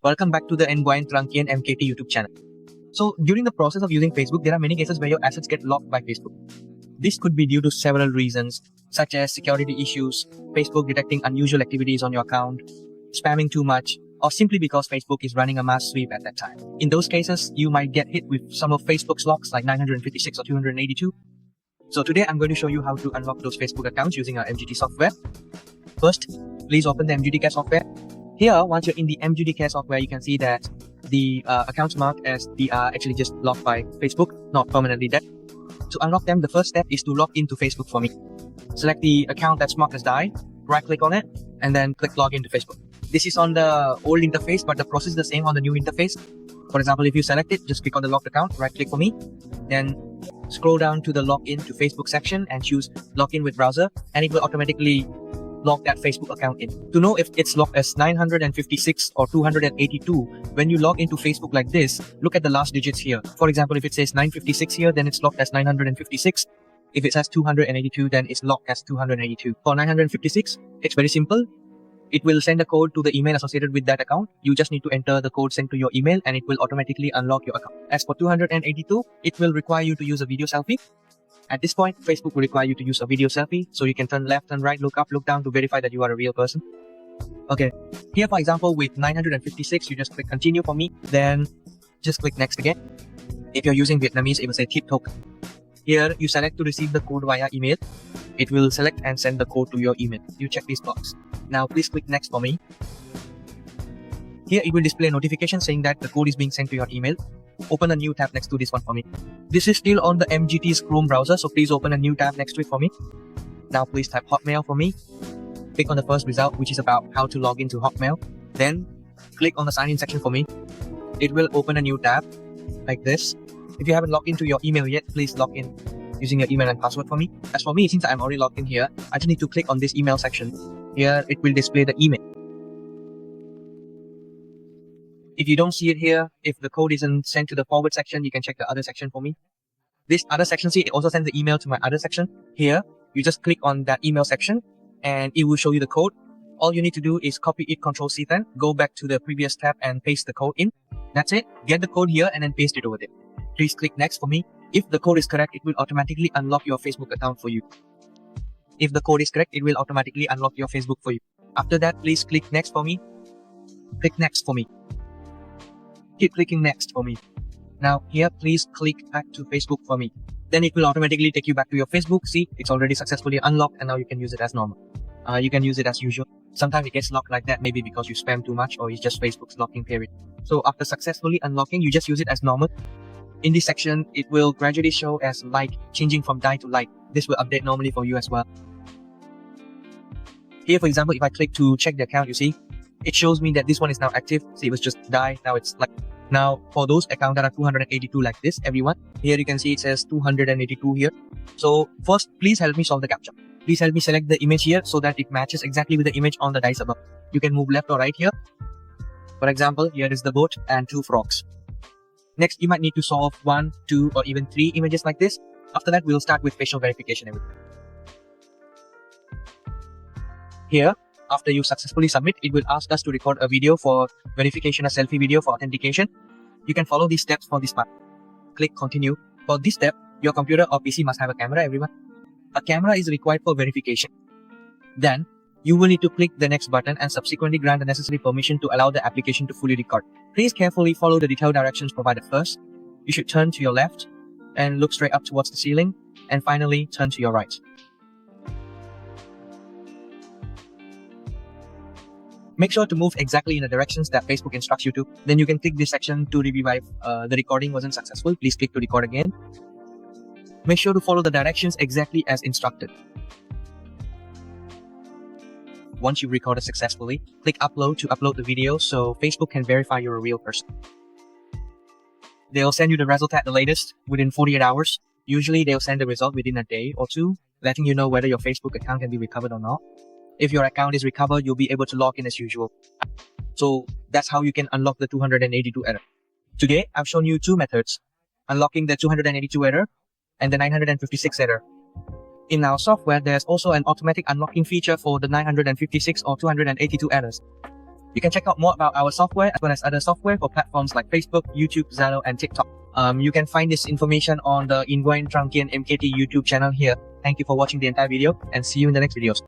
Welcome back to the N.K and N.K YouTube channel. So during the process of using Facebook, there are many cases where your assets get locked by Facebook. This could be due to several reasons, such as security issues, Facebook detecting unusual activities on your account, spamming too much, or simply because Facebook is running a mass sweep at that time. In those cases, you might get hit with some of Facebook's locks like 956 or 282. So today I'm going to show you how to unlock those Facebook accounts using our MGT software. First, please open the MGT software. Here, once you're in the MGT software, you can see that the accounts marked as they are actually just locked by Facebook, not permanently dead. To unlock them, the first step is to log into Facebook for me. Select the account that's marked as die, right click on it, and then click login to Facebook. This is on the old interface, but the process is the same on the new interface. For example, if you select it, just click on the locked account, right click for me, then scroll down to the login to Facebook section and choose login with browser, and it will automatically log that Facebook account in. To know if it's locked as 956 or 282, when you log into Facebook like this, look at the last digits here. For example, if it says 956 here, then it's locked as 956. If it says 282, then it's locked as 282. For 956, it's very simple. It will send a code to the email associated with that account. You just need to enter the code sent to your email and it will automatically unlock your account. As for 282, it will require you to use a video selfie. At this point, Facebook will require you to use a video selfie, so you can turn left and right, look up, look down to verify that you are a real person. Okay, here for example with 956, you just click continue for me, then just click next again. If you're using Vietnamese, it will say TikTok. Here, you select to receive the code via email. It will select and send the code to your email. You check this box. Now please click next for me. Here it will display a notification saying that the code is being sent to your email. Open a new tab next to this one for me. This is still on the MGT's Chrome browser, so please open a new tab next to it for me. Now please type Hotmail for me. Click on the first result, which is about how to log into Hotmail. Then click on the sign in section for me. It will open a new tab like this. If you haven't logged into your email yet, please log in using your email and password for me. As for me, since I'm already logged in here, I just need to click on this email section. Here it will display the email. If you don't see it here, if the code isn't sent to the forward section, you can check the other section for me. This other section, see, it also sends the email to my other section. Here, you just click on that email section and it will show you the code. All you need to do is copy it, Ctrl+C, then go back to the previous tab and paste the code in. That's it. Get the code here and then paste it over there. Please click next for me. If the code is correct, it will automatically unlock your Facebook account for you. If the code is correct, it will automatically unlock your Facebook for you. After that, please click next for me. Click next for me. Keep clicking next for me. Now here, please click back to Facebook for me. Then it will automatically take you back to your Facebook. See, it's already successfully unlocked and now you can use it as normal. You can use it as usual. Sometimes it gets locked like that, maybe because you spam too much or it's just Facebook's locking period. So after successfully unlocking, you just use it as normal. In this section, it will gradually show as light, changing from die to light. This will update normally for you as well. Here, for example, if I click to check the account, you see, it shows me that this one is now active. See, it was just die. Now it's like, now for those accounts that are 282 like this, everyone, here you can see it says 282 here. So first, please help me solve the captcha. Please help me select the image here so that it matches exactly with the image on the dice above. You can move left or right here. For example, here is the boat and 2 frogs. Next, you might need to solve 1, 2, or even 3 images like this. After that, we'll start with facial verification. Here, after you successfully submit, it will ask us to record a video for verification, a selfie video for authentication. You can follow these steps for this part. Click continue. For this step, your computer or PC must have a camera, everyone. A camera is required for verification. Then, you will need to click the next button and subsequently grant the necessary permission to allow the application to fully record. Please carefully follow the detailed directions provided first. You should turn to your left and look straight up towards the ceiling, and finally turn to your right. Make sure to move exactly in the directions that Facebook instructs you to. Then you can click this section to revive the recording wasn't successful. Please click to record again. Make sure to follow the directions exactly as instructed. Once you've recorded successfully, click upload to upload the video so Facebook can verify you're a real person. They'll send you the result at the latest within 48 hours. Usually they'll send the result within a day or two, letting you know whether your Facebook account can be recovered or not. If your account is recovered, you'll be able to log in as usual. So that's how you can unlock the 282 error. Today, I've shown you 2 methods, unlocking the 282 error and the 956 error. In our software, there's also an automatic unlocking feature for the 956 or 282 errors. You can check out more about our software as well as other software for platforms like Facebook, YouTube, Zalo, and TikTok. You can find this information on the N.T.K MKT YouTube channel here. Thank you for watching the entire video and see you in the next videos.